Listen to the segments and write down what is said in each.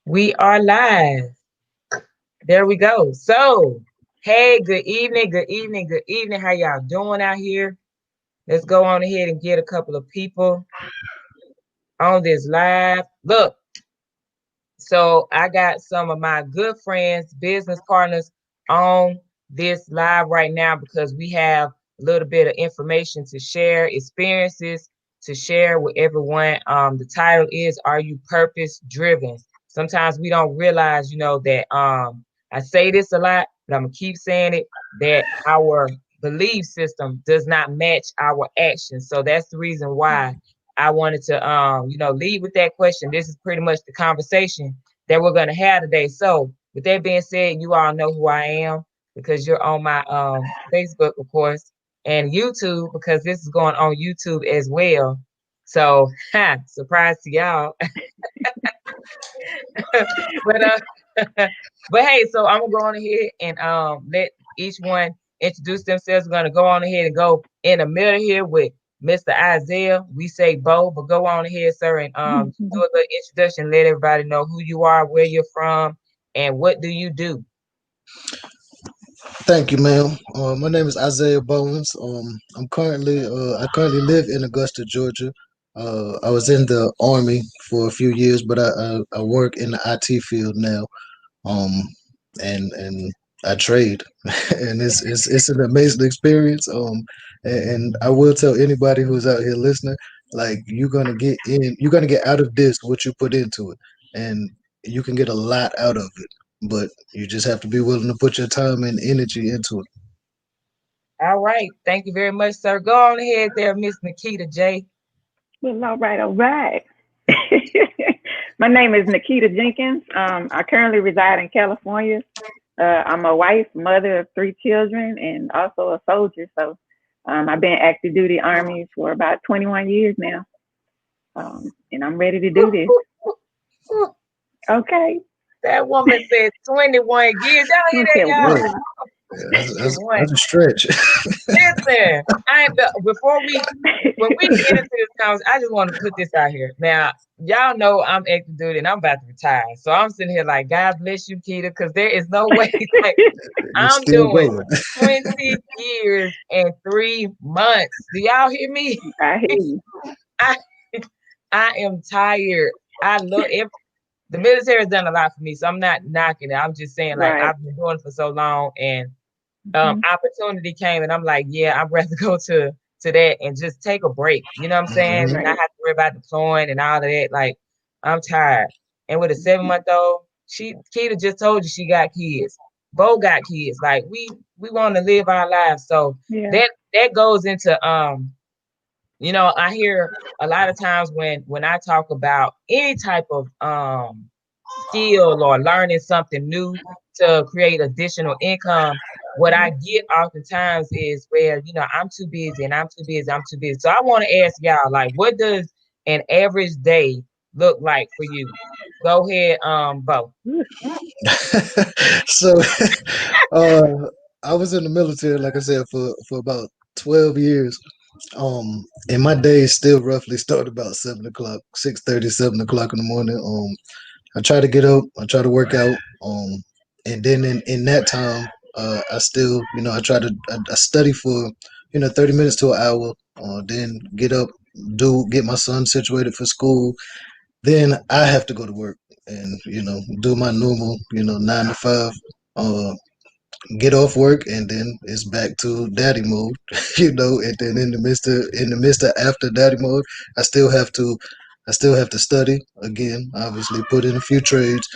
We are live. There we go. So, hey, good evening, good evening, good evening. How y'all doing out here? Let's go on ahead and get a couple of people on this live. Look, so I got some of my good friends, business partners on this live right now because we have a little bit of information to share, experiences to share with everyone. The title is Are You Purpose Driven? Sometimes we don't realize, that I say this a lot, but I'm gonna keep saying it that our belief system does not match our actions. So that's the reason why I wanted to lead with that question. This is pretty much the conversation that we're gonna have today. So with that being said, you all know who I am because you're on my Facebook, of course, and YouTube because this is going on YouTube as well. So surprise to y'all. but but hey, so I'm gonna go on ahead and let each one introduce themselves. We're gonna go on ahead and go in the middle here with Mr. Isaiah. We say Bo, but go on ahead, sir, and do a little introduction. Let everybody know who you are, where you're from, and what do you do. Thank you, ma'am. My name is Isaiah Bowens. I currently live in Augusta, Georgia. I was in the Army for a few years, but I work in the IT field now. Um, and I trade, and it's an amazing experience. And I will tell anybody who's out here listening, like you're gonna get out of this what you put into it, and you can get a lot out of it. But you just have to be willing to put your time and energy into it. All right, thank you very much, sir. Go on ahead there, Miss Nikita J. Well, all right, all right. My name is Nikita Jenkins. I currently reside in California. I'm a wife, mother of three children, and also a soldier. So I've been active duty Army for about 21 years now. And I'm ready to do this. Okay. That woman said 21 years. Y'all hear that, Okay, y'all? Whoa, wow. yeah, that's 21. a stretch. Listen, before when we get into this conversation, I just want to put this out here. Now, y'all know I'm active duty and I'm about to retire. So I'm sitting here like, God bless you, Keita, because there is no way like You're I'm still doing going. 20 years and 3 months. Do y'all hear me? I hear you. I I am tired. I love it. The military has done a lot for me, so I'm not knocking it. I'm just saying, like, Right. I've been doing it for so long, and Hmm. opportunity came, and I'm like, yeah, I'd rather go to that and just take a break. You know what I'm saying? Hmm. And not Right. have to worry about deploying and all of that. Like, I'm tired. And with a 7 month old, Keita just told you she got kids. Bo got kids. Like we want to live our lives. So Yeah. that goes into I hear a lot of times when I talk about any type of skill or learning something new to create additional income, what I get oftentimes is, well, I'm too busy and I'm too busy, I'm too busy. So I want to ask y'all, like, what does an average day look like for you? Go ahead, Bo. So, uh, I was in the military, like I said, for about 12 years. And my days still roughly start about 7 o'clock, 6:30, 7 o'clock in the morning. I try to get up, I try to work out. And then in that time, I still, I study for, 30 minutes to an hour. Then get up, get my son situated for school. Then I have to go to work and, do my normal, 9 to 5. Uh, get off work, and then it's back to daddy mode. And then in the midst of after daddy mode, i still have to I still have to study again, obviously put in a few trades.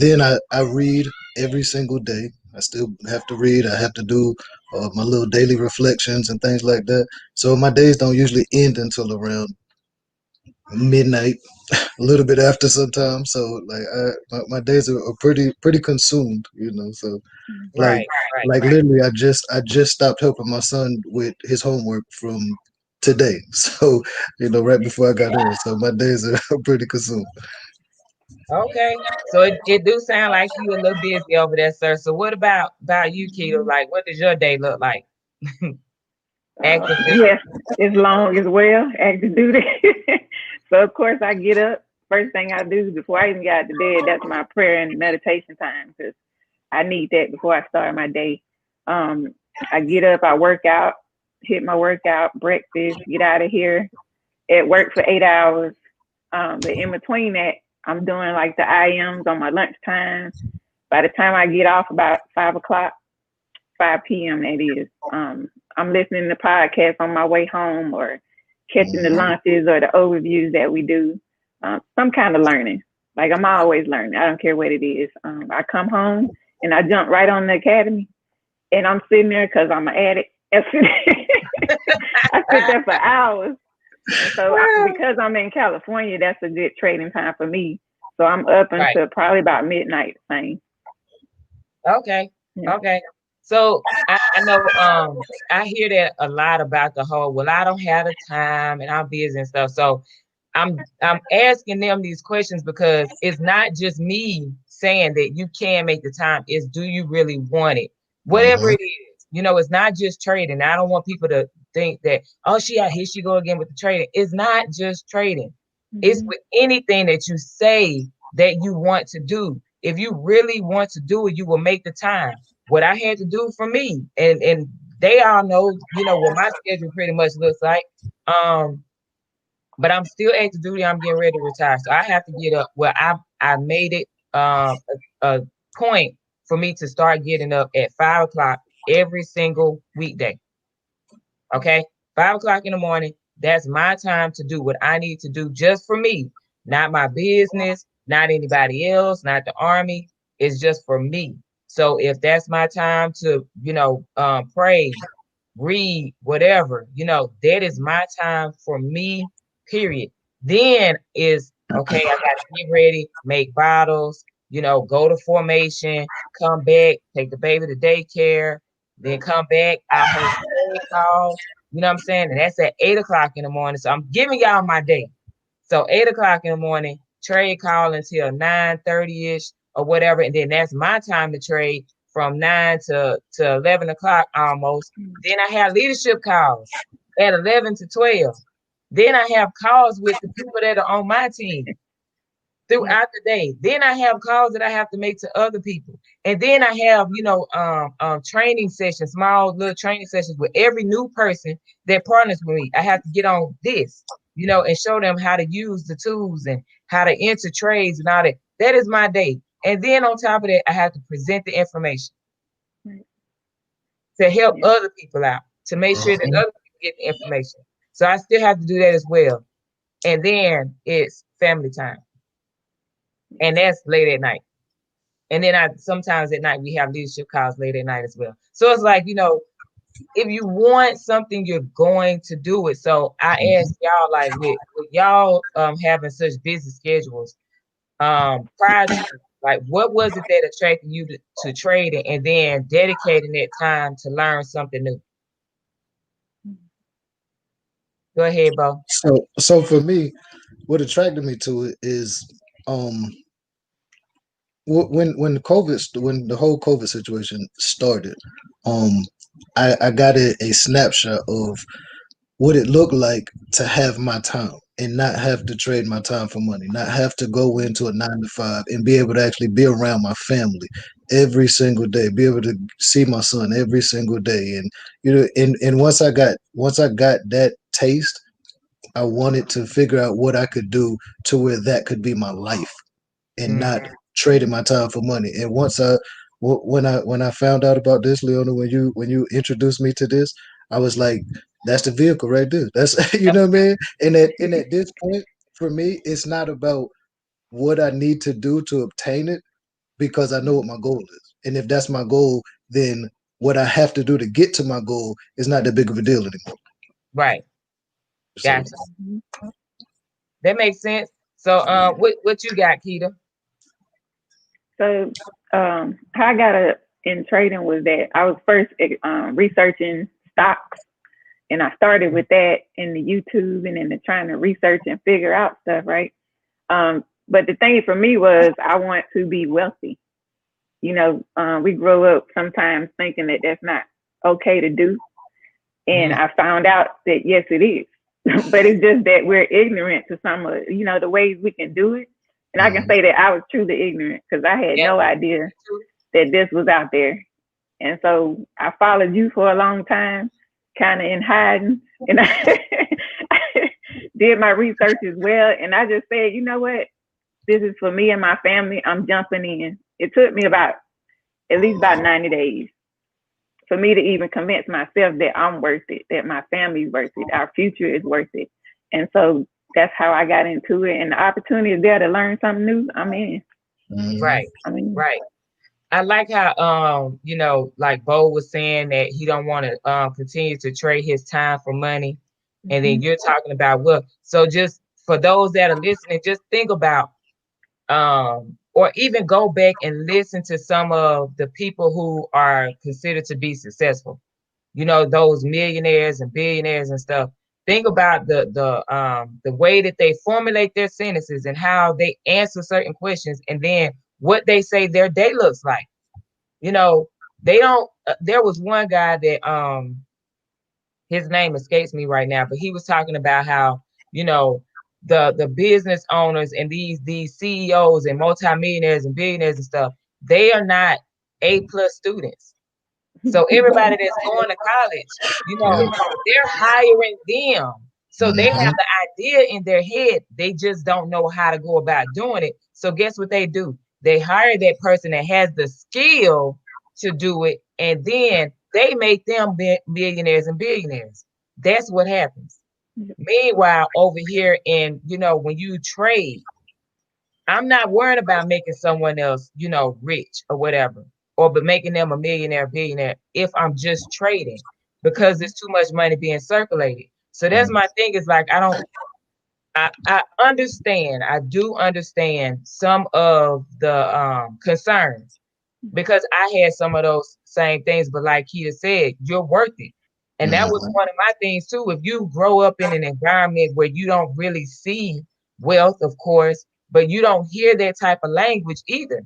Then I read every single day. I still have to read. I have to do my little daily reflections and things like that. So my days don't usually end until around midnight, a little bit after sometimes. So like my days are pretty consumed, so like Right, right. literally, I just stopped helping my son with his homework from today. So right before I got in. So my days are pretty consumed. Okay. So it do sound like you a little busy over there, sir. So what about you, Keto? Mhm. Like, what does your day look like? Active duty. Yes, it's long as well, active duty. So of course I get up. first thing I do before I even get out of bed. That's my prayer and meditation time, because I need that before I start my day. I get up, I work out, hit my workout, breakfast, get out of here, at work for 8 hours. But in between that, I'm doing like the IMs on my lunchtime. By the time I get off about 5 p.m. that is, I'm listening to podcasts on my way home, or catching the launches or the overviews that we do. Some kind of learning. Like, I'm always learning. I don't care what it is. I come home and I jump right on the academy, and I'm sitting there because I'm an addict. I sit there for hours. So because I'm in California, that's a good trading time for me. So I'm up until probably about midnight. Same. Okay. Yeah. Okay. So I know I hear that a lot about the whole, well, I don't have the time and I'm busy and stuff. So I'm asking them these questions because it's not just me saying that you can make the time, it's do you really want it? Whatever it is, you know, it's not just trading. I don't want people to think that, oh, here she go again with the trading. It's not just trading. It's with anything that you say that you want to do. If you really want to do it, you will make the time. What I had to do for me, and they all know, you know, what my schedule pretty much looks like. But I'm still active duty. I'm getting ready to retire, so I have to get up. Well, I made it a point for me to start getting up at 5 o'clock every single weekday. Okay, 5 o'clock in the morning. That's my time to do what I need to do just for me, not my business, not anybody else, not the army. It's just for me. So if that's my time to, you know, pray, read, whatever, you know, that is my time for me, period. Then is, okay, I got to get ready, make bottles, you know, go to formation, come back, take the baby to daycare, then come back, I host calls, you know what I'm saying? And that's at 8 o'clock in the morning. So I'm giving y'all my day. So 8 o'clock in the morning, trade call until 9:30-ish or whatever. And then that's my time to trade from 9 to 11 o'clock almost. Then I have leadership calls at 11 to 12. Then I have calls with the people that are on my team throughout the day. Then I have calls that I have to make to other people. And then I have, you know, training sessions, small little training sessions with every new person that partners with me. I have to get on this, you know, and show them how to use the tools and how to enter trades and all that. That is my day. And then on top of that, I have to present the information to help other people out, to make sure that other people get the information. So I still have to do that as well. And then it's family time. And that's late at night. And then sometimes at night we have leadership calls late at night as well. So it's like, you know, if you want something, you're going to do it. So I ask y'all, like, with y'all having such busy schedules, prior to, like, what was it that attracted you to trading and then dedicating that time to learn something new? Go ahead, Bo. So for me, what attracted me to it is when the whole COVID situation started, I got a snapshot of what it looked like to have my time and not have to trade my time for money, not have to go into a 9 to 5 and be able to actually be around my family every single day, be able to see my son every single day. And, you know, and once I got that taste, I wanted to figure out what I could do to where that could be my life and not trading my time for money. And when I found out about this, Leona, when you introduced me to this, I was like, that's the vehicle right there. That's you know what I mean? And at this point, for me, it's not about what I need to do to obtain it, because I know what my goal is. And if that's my goal, then what I have to do to get to my goal is not that big of a deal anymore. Right. So, Gotcha. That makes sense. So what you got, Keita? So how I got in trading was that I was first researching stocks, and I started with that in the YouTube and then trying to research and figure out stuff, right? But the thing for me was I want to be wealthy. You know, we grow up sometimes thinking that that's not okay to do, and I found out that yes, it is. But it's just that we're ignorant to some of, you know, the ways we can do it. And I can say that I was truly ignorant because I had no idea that this was out there. And so I followed you for a long time, kind of in hiding, and I did my research as well. And I just said, you know what? This is for me and my family. I'm jumping in. It took me at least about 90 days for me to even convince myself that I'm worth it, that my family's worth it, our future is worth it. And so that's how I got into it. And the opportunity is there to learn something new. I'm in. Right. Right. I like how you know, like Bo was saying that he don't want to continue to trade his time for money. And then you're talking about so just for those that are listening, just think about or even go back and listen to some of the people who are considered to be successful. You know, those millionaires and billionaires and stuff. Think about the way that they formulate their sentences and how they answer certain questions, and then what they say their day looks like. You know, they don't. There was one guy that his name escapes me right now, but he was talking about how, you know, the business owners and these CEOs and multimillionaires and billionaires and stuff, they are not A+ students. So everybody that's going to college, you know, they're hiring them. So they have the idea in their head. They just don't know how to go about doing it. So guess what they do? They hire that person that has the skill to do it, and then they make them millionaires and billionaires. That's what happens. Meanwhile, over here in, you know, when you trade, I'm not worried about making someone else, you know, rich or whatever, or but making them a millionaire, billionaire if I'm just trading, because there's too much money being circulated. So that's my thing, is like, I understand, I do understand some of the concerns, because I had some of those same things, but like Keita said, you're worth it. And that was one of my things too. If you grow up in an environment where you don't really see wealth, of course, but you don't hear that type of language either,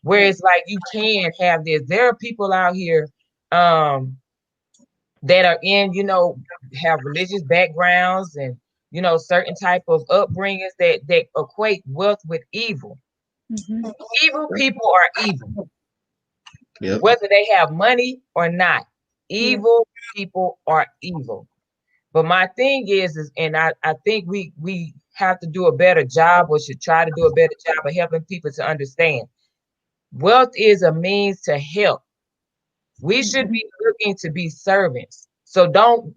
where it's like you can have this. There are people out here that are in, you know, have religious backgrounds and, you know, certain type of upbringings that equate wealth with evil. Evil people are evil. Whether they have money or not, evil people are evil. But my thing is and I think we have to do a better job, or should try to do a better job of helping people to understand. Wealth is a means to help. We should be looking to be servants. So don't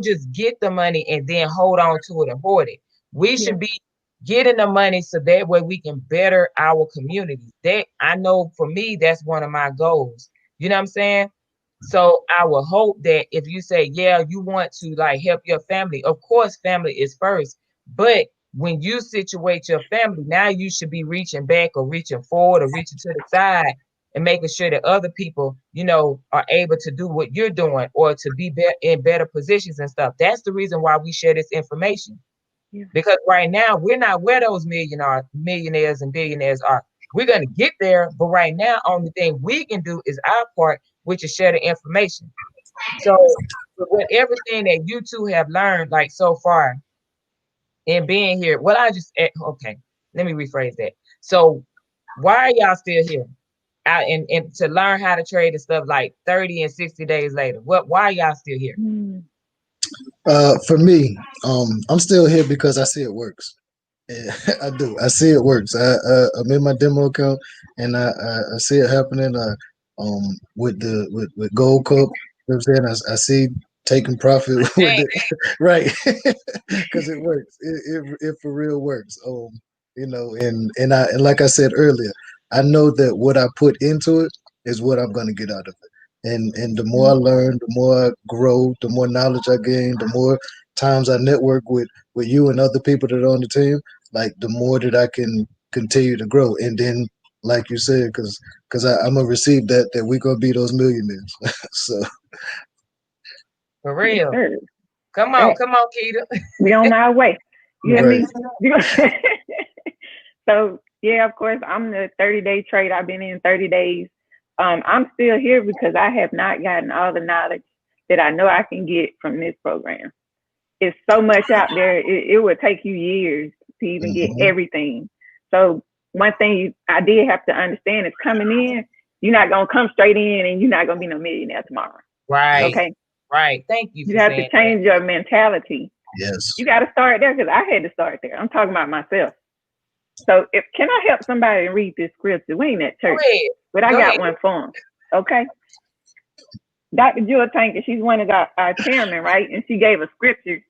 just get the money and then hold on to it and hoard it. We should be getting the money so that way we can better our community. That, I know for me, that's one of my goals. You know what I'm saying? So I will hope that if you say, yeah, you want to like help your family, of course, family is first. But when you situate your family, now you should be reaching back or reaching forward or reaching to the side and making sure that other people, you know, are able to do what you're doing or to be in better positions and stuff. That's the reason why we share this information. Because right now we're not where those millionaires and billionaires are. We're going to get there, but right now, only thing we can do is our part, which is share the information. So with everything that you two have learned, like so far in being here, okay, let me rephrase that. So why are y'all still here? And to learn how to trade and stuff like 30 and 60 days later. Why are y'all still here? For me, I'm still here because I see it works. Yeah, I do. I see it works. I'm in my demo account, and I see it happening. With Gold Cup, you know what I'm saying? I see taking profit with it, right? Because it works. It for real works. You know, and like I said earlier, I know that what I put into it is what I'm going to get out of it. And the more I learn, the more I grow, the more knowledge I gain, the more times I network with you and other people that are on the team, like the more that I can continue to grow. And then, like you said, because I'm gonna receive that we're gonna be those millionaires. So for real, come on, Keita. We on our way. You hear right. me? So yeah, of course, I'm the 30-day trade. I've been in 30 days. I'm still here because I have not gotten all the knowledge that I know I can get from this program. It's so much out there. It would take you years to even get everything. So one thing I did have to understand is coming in, you're not gonna come straight in and you're not gonna be no millionaire tomorrow. Right. Okay. Right. Thank you. You have to change your mentality. Yes. You got to start there because I had to start there. I'm talking about myself. So can I help somebody and read this scripture? We ain't at church, but I got one for them. Okay. Dr. Jewel Tanker, she's one of our chairmen, right? And she gave a scripture.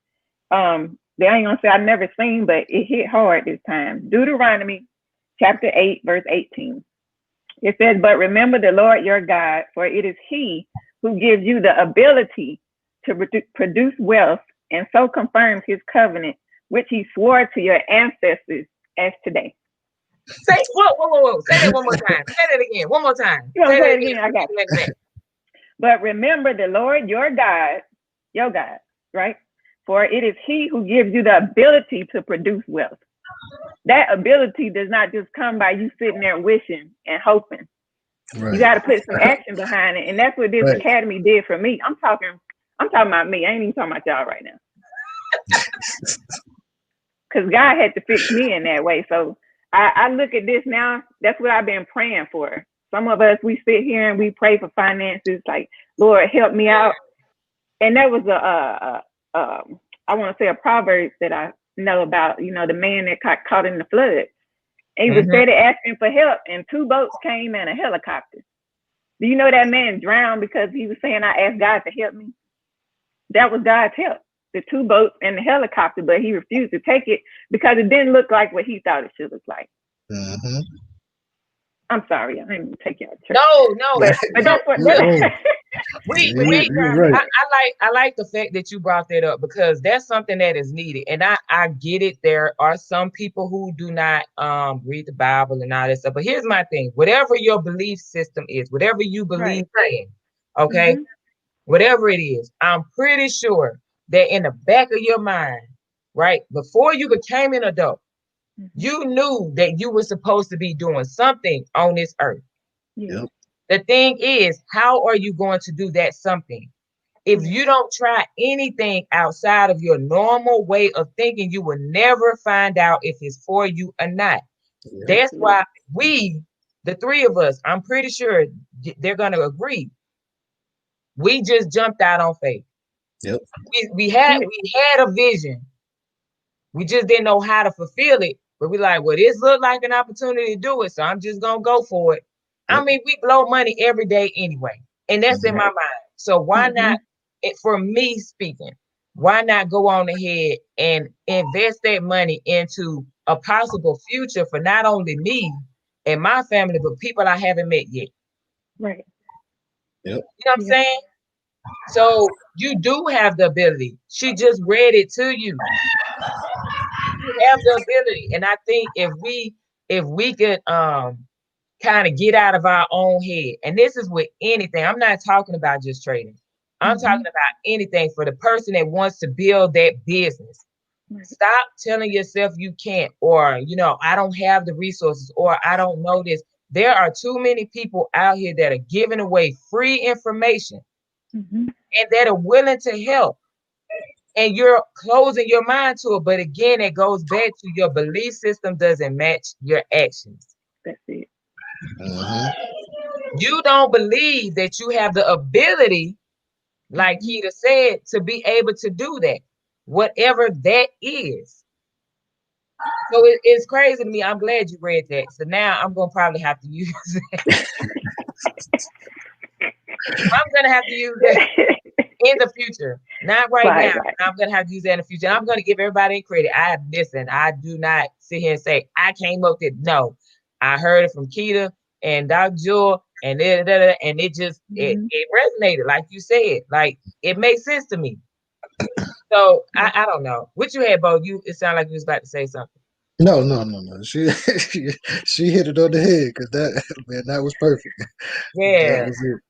They ain't gonna say I've never seen, but it hit hard this time. Deuteronomy chapter 8, verse 18. It says, but remember the Lord your God, for it is he who gives you the ability to produce wealth and so confirms his covenant, which he swore to your ancestors as today. Say, whoa. Say that one more time. Say that again. One more time. Say it again. I got you. But remember the Lord your God, right? For it is he who gives you the ability to produce wealth. That ability does not just come by you sitting there wishing and hoping. Right. You got to put some action behind it. And that's what this academy did for me. I'm talking about me. I ain't even talking about y'all right now. Because God had to fix me in that way. So I look at this now. That's what I've been praying for. Some of us, we sit here and we pray for finances. Like, Lord, help me out. And there was I want to say a proverb that I know about, the man that got caught in the flood. And he was steady asking for help, and 2 boats came and a helicopter. Do you know that man drowned because he was saying, I asked God to help me? That was God's help, the 2 boats and the helicopter, but he refused to take it because it didn't look like what he thought it should look like. Mm-hmm. I'm sorry, I didn't take you out of church. No. But that's what. I like the fact that you brought that up because that's something that is needed, and I get it. There are some people who do not read the Bible and all that stuff. But here's my thing: whatever your belief system is, whatever you believe in, okay, whatever it is, I'm pretty sure that in the back of your mind, right, before you became an adult, you knew that you were supposed to be doing something on this earth. Yep. The thing is, how are you going to do that something? If you don't try anything outside of your normal way of thinking, you will never find out if it's for you or not. Yep. That's why we, the 3 of us, I'm pretty sure they're going to agree. We just jumped out on faith. Yep. We had a vision. We just didn't know how to fulfill it. But we're like, well, this looked like an opportunity to do it, so I'm just going to go for it. I mean, we blow money every day anyway, and that's in my mind. So why not, for me speaking, why not go on ahead and invest that money into a possible future for not only me and my family, but people I haven't met yet. Right. Yep. You know what I'm saying? So you do have the ability. She just read it to you. You have the ability. And I think if we could kind of get out of our own head, and this is with anything. I'm not talking about just trading. I'm talking about anything for the person that wants to build that business. Stop telling yourself you can't, or I don't have the resources, or I don't know this. There are too many people out here that are giving away free information and that are willing to help. And you're closing your mind to it. But again, it goes back to your belief system doesn't match your actions. That's it. You don't believe that you have the ability, like Keita said, to be able to do that, whatever that is. So it's crazy to me. I'm glad you read that. So now I'm going to probably have to use it. I'm going to have to use that in the future. Not right now. Right. I'm going to have to use that in the future. And I'm going to give everybody credit. I do not sit here and say, I came up with it. No, I heard it from Keita and Dr. Jewel, and it just, it resonated. Like you said, like it makes sense to me. So I don't know. What you had, Bo? It sounded like you was about to say something. No. She hit it on the head because that was perfect. Yeah. That was it.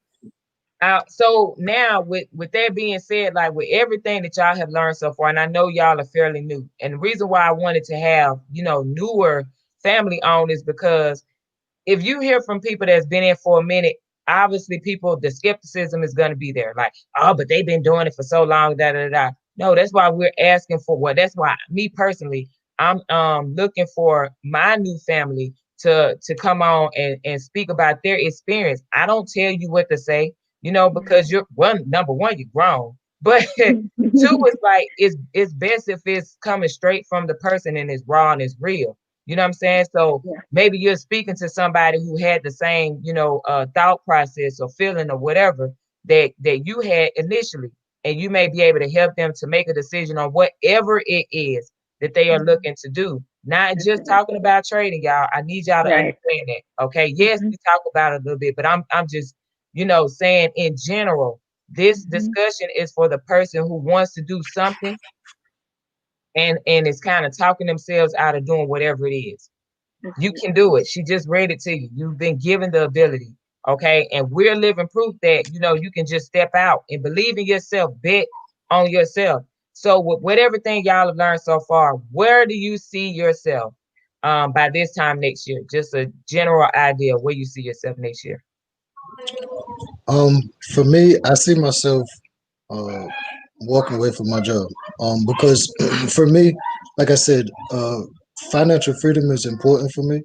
So now with that being said, like with everything that y'all have learned so far, and I know y'all are fairly new, and the reason why I wanted to have, newer family owned is because if you hear from people that's been in for a minute, obviously the skepticism is going to be there. Like, oh, but they've been doing it for so long, No, that's why we're asking for that's why me personally, I'm looking for my new family to come on and speak about their experience. I don't tell you what to say, because you're number one, you're grown. But two, is like it's best if it's coming straight from the person and it's raw and it's real. You know what I'm saying? So maybe you're speaking to somebody who had the same, thought process or feeling or whatever that you had initially, and you may be able to help them to make a decision on whatever it is that they are looking to do. Not just talking about trading, y'all. I need y'all to understand that. Okay. Yes, we talk about it a little bit, but I'm just, saying in general, this discussion is for the person who wants to do something and is kind of talking themselves out of doing whatever it is. You can do it. She just read it to you. You've been given the ability. Okay. And we're living proof that, you can just step out and believe in yourself, bet on yourself. So with everything y'all have learned so far, where do you see yourself by this time next year? Just a general idea of where you see yourself next year. For me, I see myself walking away from my job. Because for me, like I said, financial freedom is important for me.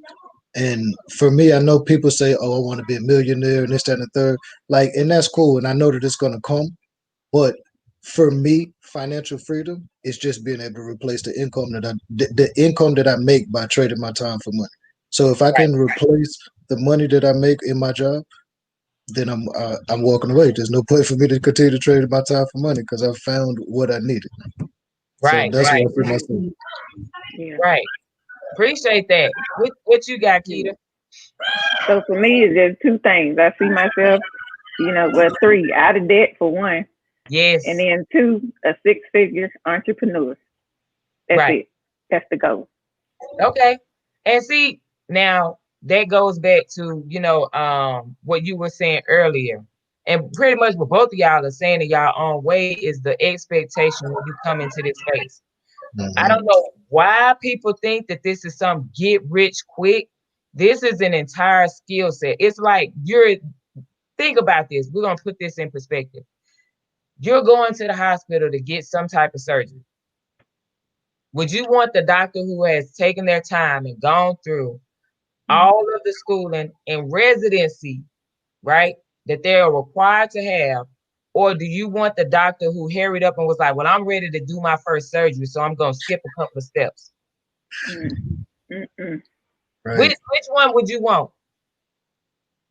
And for me, I know people say, "Oh, I want to be a millionaire," and this, that, and the third. Like, and that's cool, and I know that it's gonna come. But for me, financial freedom is just being able to replace the income the income that I make by trading my time for money. So if I can replace the money that I make in my job, then I'm walking away. There's no point for me to continue to trade my time for money because I've found what I needed. Right, so that's right, what I put myself. right. Appreciate that. What you got, Keita? So for me, it's just two things. I see myself, three, out of debt for one. Yes. And then two, a six-figure entrepreneur. That's it. That's the goal. Okay. And see, now that goes back to, what you were saying earlier. And pretty much what both of y'all are saying in y'all own way is the expectation when you come into this space. I don't know why people think that this is some get rich quick. This is an entire skill set. It's like think about this. We're going to put this in perspective. You're going to the hospital to get some type of surgery. Would you want the doctor who has taken their time and gone through all of the schooling and residency, right, that they are required to have? Or do you want the doctor who hurried up and was like, well, I'm ready to do my first surgery, so I'm going to skip a couple of steps? Right. Which one would you want?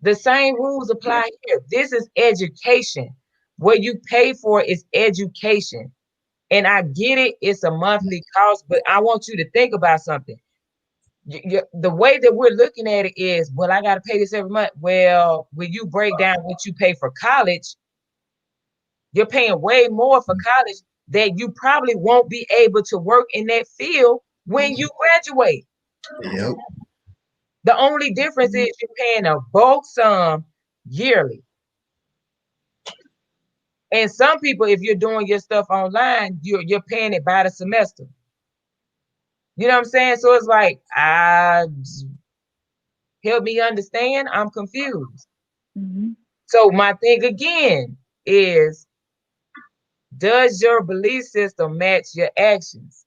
The same rules apply here. This is education. What you pay for is education. And I get it, it's a monthly cost, but I want you to think about something. The way that we're looking at it is, well, I got to pay this every month. Well, when you break down what you pay for college, you're paying way more for college that you probably won't be able to work in that field when you graduate. Yep. The only difference is you're paying a bulk sum yearly. And some people, if you're doing your stuff online, you're paying it by the semester. You know what I'm saying? So it's like, help me understand. I'm confused. So my thing again is, does your belief system match your actions?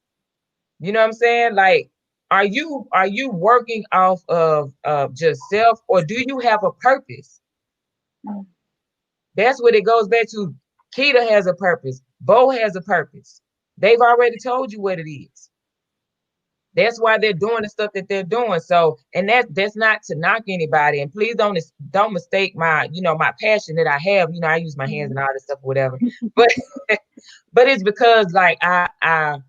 You know what I'm saying? Like, are you working off of just self, or do you have a purpose? That's what it goes back to. Keita has a purpose. Bo has a purpose. They've already told you what it is. That's why they're doing the stuff that they're doing. So, and that's not to knock anybody. And please don't mistake my, my passion that I have. I use my hands and all this stuff, whatever. But it's because like I'm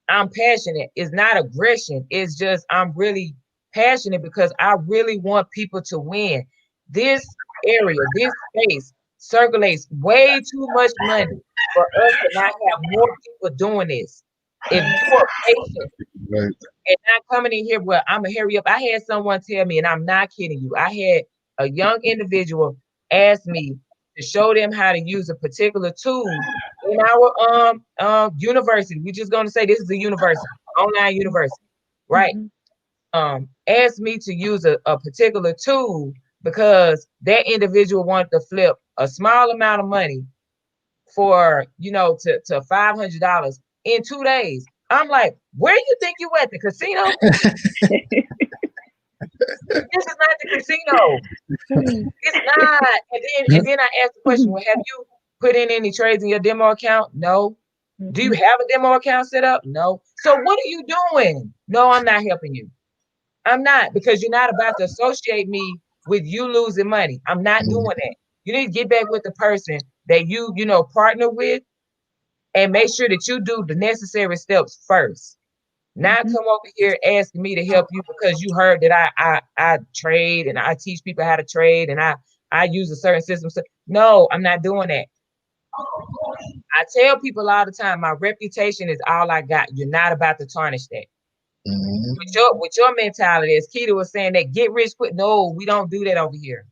passionate. It's not aggression. It's just I'm really passionate because I really want people to win. This area, this space circulates way too much money for us to not have more people doing this. If you are patient and not coming in here, well, I'm gonna hurry up. I had someone tell me, and I'm not kidding you, I had a young individual ask me to show them how to use a particular tool in our university. We're just gonna say this is a university, online university, right? Asked me to use a particular tool because that individual wanted to flip a small amount of money for to $500 in 2 days. I'm like, where do you think you at, the casino? This is not the casino. It's not. And then I asked the question, well, have you put in any trades in your demo account? No. Do you have a demo account set up? No. So what are you doing? No, I'm not helping you. I'm not, because you're not about to associate me with you losing money. I'm not doing that. You need to get back with the person that you partner with, and make sure that you do the necessary steps first. Not come over here asking me to help you because you heard that I trade and I teach people how to trade and I use a certain system. So, no, I'm not doing that. I tell people all the time, my reputation is all I got. You're not about to tarnish that. With your mentality, as Keita was saying, that get rich quick. No, we don't do that over here.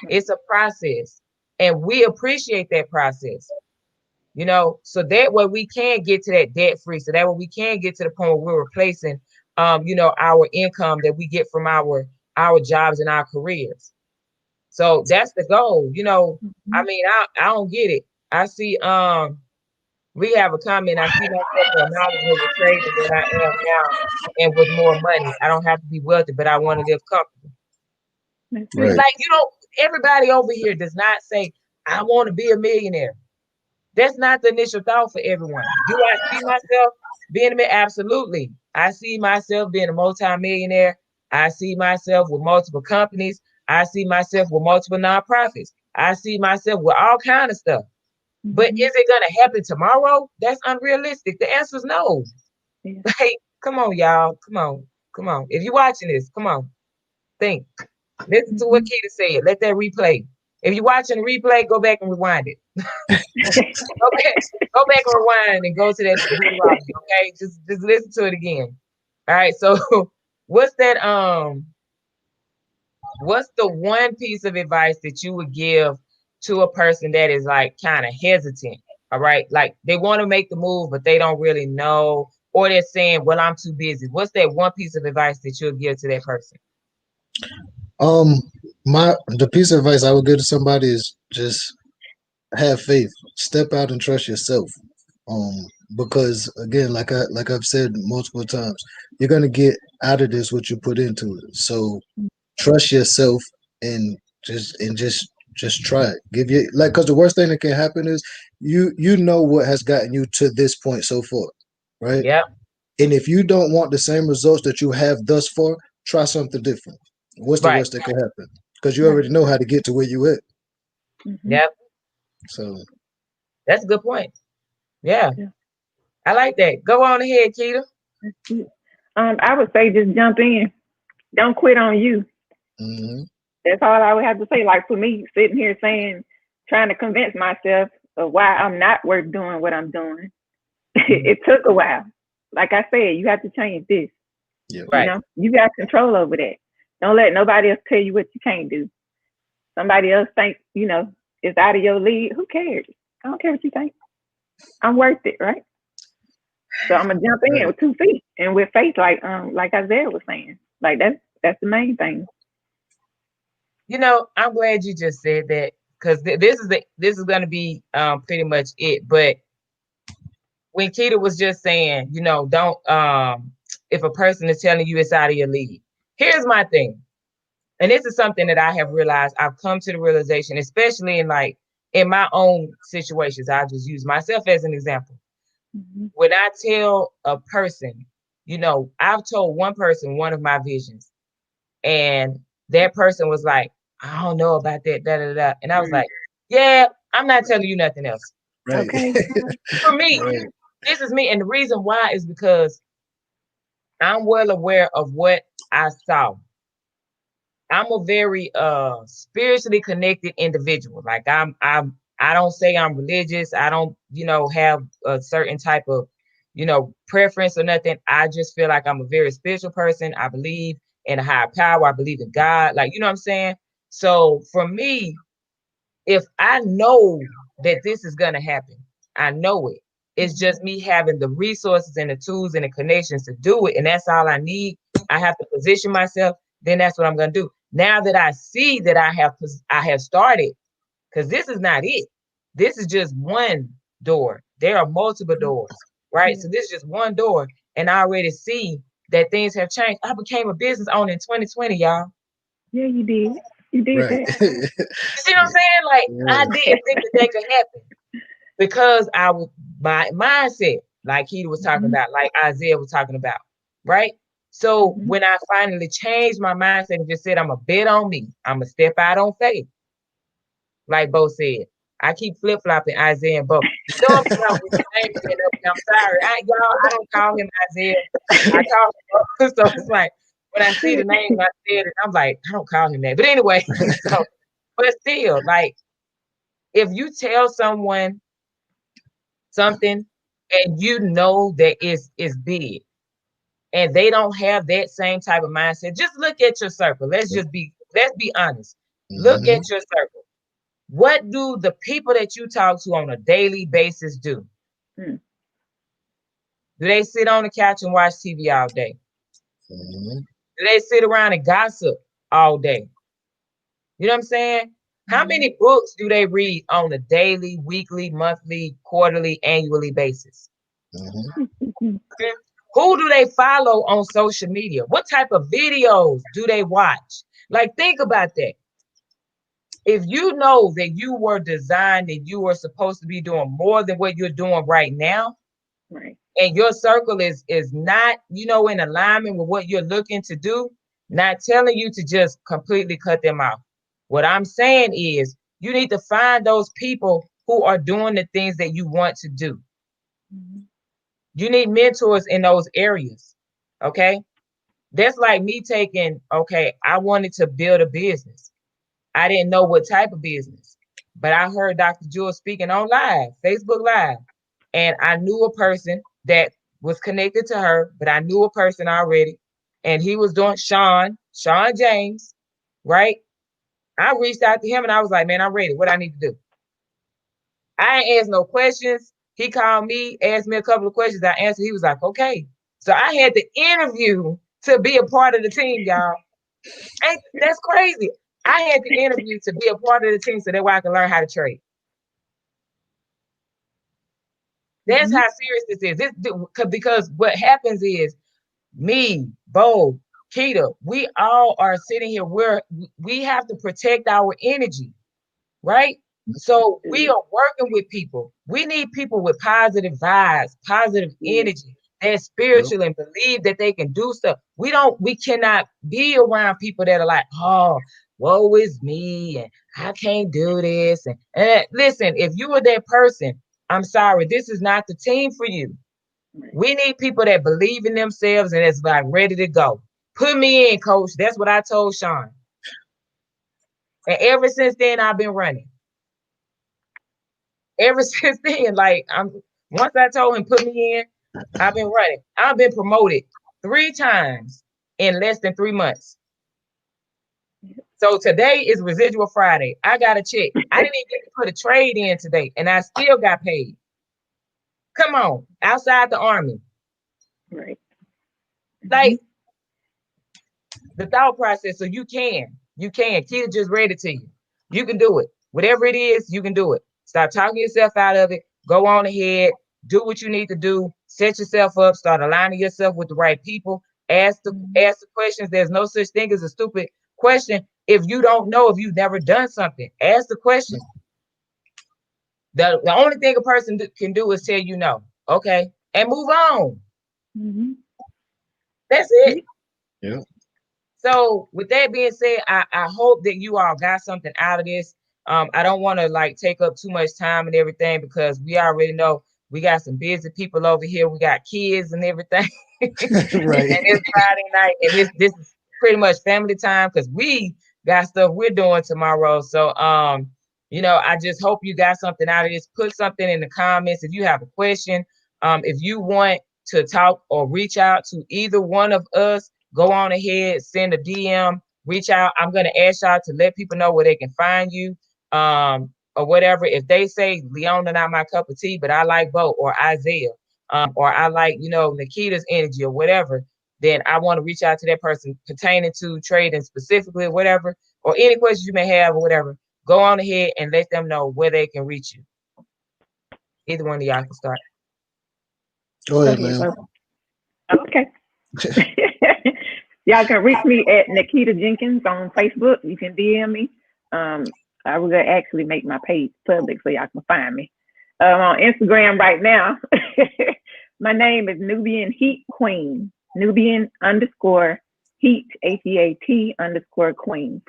It's a process, and we appreciate that process. So that way we can get to that debt free. So that way we can get to the point where we're replacing, our income that we get from our jobs and our careers. So that's the goal. I mean, I don't get it. I see, we have a comment. I see myself more knowledgeable with trading than I am now, and with more money. I don't have to be wealthy, but I want to live comfortable. Right. Like, everybody over here does not say, I want to be a millionaire. That's not the initial thought for everyone. Do I see myself being a millionaire? Absolutely. I see myself being a multi-millionaire. I see myself with multiple companies. I see myself with multiple nonprofits. I see myself with all kinds of stuff. But is it going to happen tomorrow? That's unrealistic. The answer is no. Yeah. Like, come on, y'all. Come on. If you're watching this, come on. Think. Listen to what Keita said. Let that replay. If you're watching the replay, go back and rewind it. go back and rewind and go to that video, okay? Just listen to it again. All right. So what's that? What's the one piece of advice that you would give to a person that is like kind of hesitant? All right. Like they want to make the move, but they don't really know, or they're saying, well, I'm too busy. What's that one piece of advice that you'll give to that person? The piece of advice I would give to somebody is just have faith, step out and trust yourself. Because again, like I've said multiple times, you're gonna get out of this what you put into it. So trust yourself and just try it. Because the worst thing that can happen is you know what has gotten you to this point so far, right? Yeah. And if you don't want the same results that you have thus far, try something different. What's the worst that can happen? Because you already know how to get to where you at. Yep. So that's a good point. Yeah. I like that. Go on ahead, Keita. I would say just jump in. Don't quit on you. That's all I would have to say. Like for me, sitting here trying to convince myself of why I'm not worth doing what I'm doing. It took a while. Like I said, you have to change this. Yeah. Right. You got control over that. Don't let nobody else tell you what you can't do. Somebody else think, it's out of your league. Who cares? I don't care what you think. I'm worth it, right? So I'm gonna jump in with 2 feet and with faith, like Isaiah was saying. Like that's the main thing. I'm glad you just said that, because this is gonna be pretty much it. But when Keita was just saying, don't if a person is telling you it's out of your league. Here's my thing, and this is something that I have realized. I've come to the realization, especially in my own situations. I'll just use myself as an example. When I tell a person, I've told one person one of my visions, and that person was like, I don't know about that, da, da, da. And I was like, yeah, I'm not telling you nothing else. Right. Okay. For me, this is me. And the reason why is because I'm well aware of what I saw. I'm a very spiritually connected individual. Like I don't say I'm religious. I don't, have a certain type of, preference or nothing. I just feel like I'm a very spiritual person. I believe in a higher power. I believe in God. Like, you know what I'm saying? So for me, if I know that this is gonna happen, I know it. It's just me having the resources and the tools and the connections to do it. And that's all I need. I have to position myself. Then that's what I'm gonna do. Now that I see that I have started, because this is not it. This is just one door. There are multiple doors. right? So this is just one door, and I already see that things have changed. I became a business owner in 2020, y'all. Yeah, you did. You did Right. that. You see what I'm saying? Like I didn't think that could happen because I was my mindset, like he was talking about, like Isaiah was talking about, right? So when I finally changed my mindset and just said, I'm a bet on me, I'm a step out on faith, like Bo said. I keep flip flopping Isaiah and Bo. You know I'm talking with the name being up here. I'm sorry, y'all. I don't call him Isaiah. I call him Bo. So it's like when I see the name, I said it. I'm like, I don't call him that. But anyway, so but still, like if you tell someone something and you know that it's big and they don't have that same type of mindset, just look at your circle. Let's be honest. Look at your circle. What do the people that you talk to on a daily basis do? Do they sit on the couch and watch TV all day? Do they sit around and gossip all day? You know what I'm saying? How many books do they read on a daily, weekly, monthly, quarterly, annually basis? Who do they follow on social media? What type of videos do they watch? Like, think about that. If you know that you were designed and you were supposed to be doing more than what you're doing right now, right, and your circle is not, you know, in alignment with what you're looking to do, not telling you to just completely cut them off. What I'm saying is you need to find those people who are doing the things that you want to do. You need mentors in those areas. Okay. That's like me taking, okay, I wanted to build a business. I didn't know what type of business, but I heard Dr. Jewel speaking on live, Facebook Live. And I knew a person that was connected to her, but I knew a person already. And he was doing Sean James, right? I reached out to him and I was like, man, I'm ready. What I need to do? I ain't asked no questions. He called me, asked me a couple of questions. I answered. He was like, okay. So I had to interview to be a part of the team, y'all. That's crazy. I had to interview to be a part of the team so that way I can learn how to trade. That's how serious this is. Because what happens is me, Bo, Keita, we all are sitting here where we have to protect our energy, right? So we are working with people. We need people with positive vibes, positive energy, that's spiritual and believe that they can do stuff. We cannot be around people that are like, oh, woe is me, and I can't do this. And listen, if you are that person, I'm sorry, this is not the team for you. We need people that believe in themselves and it's like ready to go. Put me in, coach. That's what I told Sean. And ever since then, I've been running. Ever since then, like once I told him put me in, I've been running. I've been promoted 3 times in less than 3 months. So today is residual Friday. I got a check. I didn't even get to put a trade in today, and I still got paid. Come on, outside the Army. Right. Like the thought process, so you can. Keita just read it to you. You can do it. Whatever it is, you can do it. Stop talking yourself out of it. Go on ahead. Do what you need to do. Set yourself up. Start aligning yourself with the right people. Ask the questions. There's no such thing as a stupid question. If you don't know, if you've never done something, ask the question. The only thing a person can do is tell you no. Okay. And move on. That's it. Yeah. So with that being said, I hope that you all got something out of this. I don't want to like take up too much time and everything because we already know we got some busy people over here. We got kids and everything. Right. And it's Friday night, and this is pretty much family time because we got stuff we're doing tomorrow. So you know, I just hope you got something out of this. Put something in the comments if you have a question. If you want to talk or reach out to either one of us, go on ahead, send a DM, reach out. I'm going to ask y'all to let people know where they can find you or whatever. If they say Leona not my cup of tea, but I like Bo or Isaiah or I like, you know, Nikita's energy or whatever, then I want to reach out to that person pertaining to trading specifically or whatever, or any questions you may have or whatever. Go on ahead and let them know where they can reach you. Either one of y'all can start. Go Go ahead, ahead, man. bro. Okay. Y'all can reach me at Nikita Jenkins on Facebook. You can DM me. I will actually make my page public so y'all can find me. On Instagram right now, my name is Nubian Heat Queen. Nubian _ Heat, HEAT _ Queen.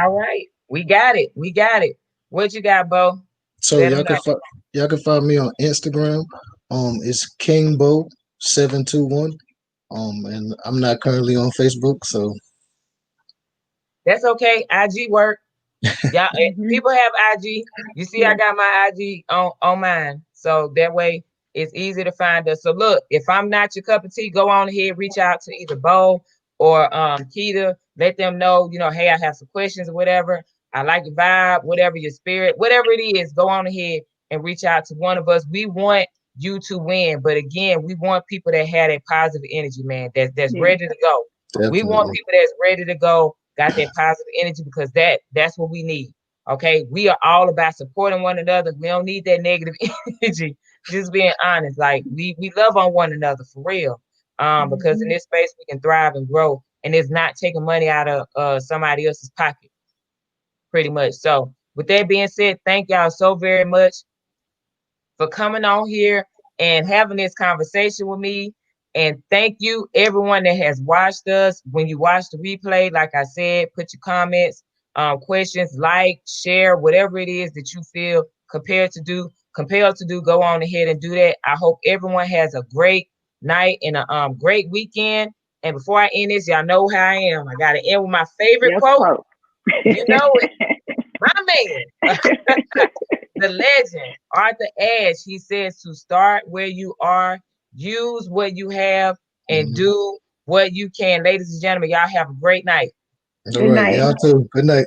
All right. We got it. We got it. What you got, Bo? So Let them know. y'all can find me on Instagram. It's KingBo721. And I'm not currently on Facebook, so That's okay. IG work. Y'all, Mhm. people have IG. You see, I got my IG on mine, so that way it's easy to find us. So look, if I'm not your cup of tea, go on ahead, reach out to either Bo or Keita. Let them know, hey, I have some questions or whatever. I like the vibe, whatever your spirit, whatever it is. Go on ahead and reach out to one of us. We want you to win, but again, we want people that have a positive energy, man. That's Yeah. ready to go. We want definitely. people that's ready to go, got that positive energy, because that's what we need. Okay, we are all about supporting one another. We don't need that negative energy. Just being honest, like we love on one another for real. Because in this space we can thrive and grow, and it's not taking money out of somebody else's pocket, pretty much. So, with that being said, thank y'all so very much for coming on here and having this conversation with me. And thank you, everyone that has watched us. When you watch the replay, like I said, put your comments, questions, like, share, whatever it is that you feel compelled to do. Go on ahead and do that. I hope everyone has a great night and a great weekend. And before I end this, y'all know how I am. I got to end with my favorite Yes, quote. quote. You know it, my man. The legend, Arthur Ashe, he says to start where you are, use what you have, and Mhm. do what you can. Ladies and gentlemen, y'all have a great night. All Good right, night. y'all too. Good night.